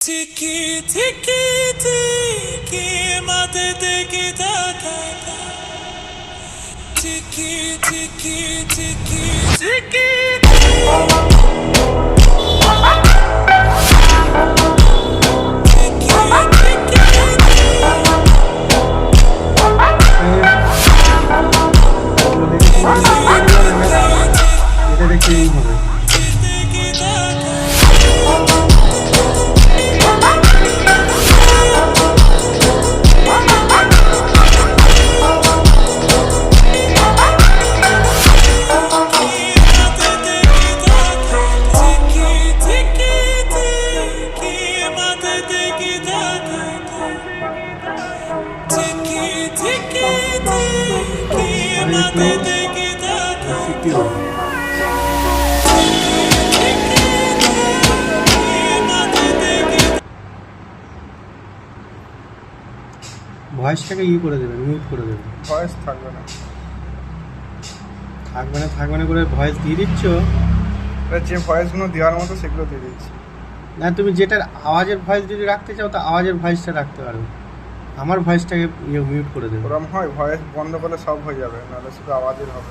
Tiki tiki tiki madde gidaka. Tiki tiki tiki tiki. এটা দেখতেই হবে। ভয়েসটাকে করে দেবেন, মিউট করে দেবেন। ভয়েস থাকবে না করে ভয়েস দিয়ে দিচ্ছ। যে ভয়েসগুলো দেওয়ার মতো সেগুলো দিয়ে দিচ্ছি। না, তুমি যেটার আওয়াজের ভয়েস যদি রাখতে চাও তা আওয়াজের ভয়েসটা রাখতে পারো। আমার ভয়েসটাকে মিউট করে দেবে। ওরম হয়, ভয়েস বন্ধ করলে সব হয়ে যাবে, নাহলে শুধু আওয়াজের হবে।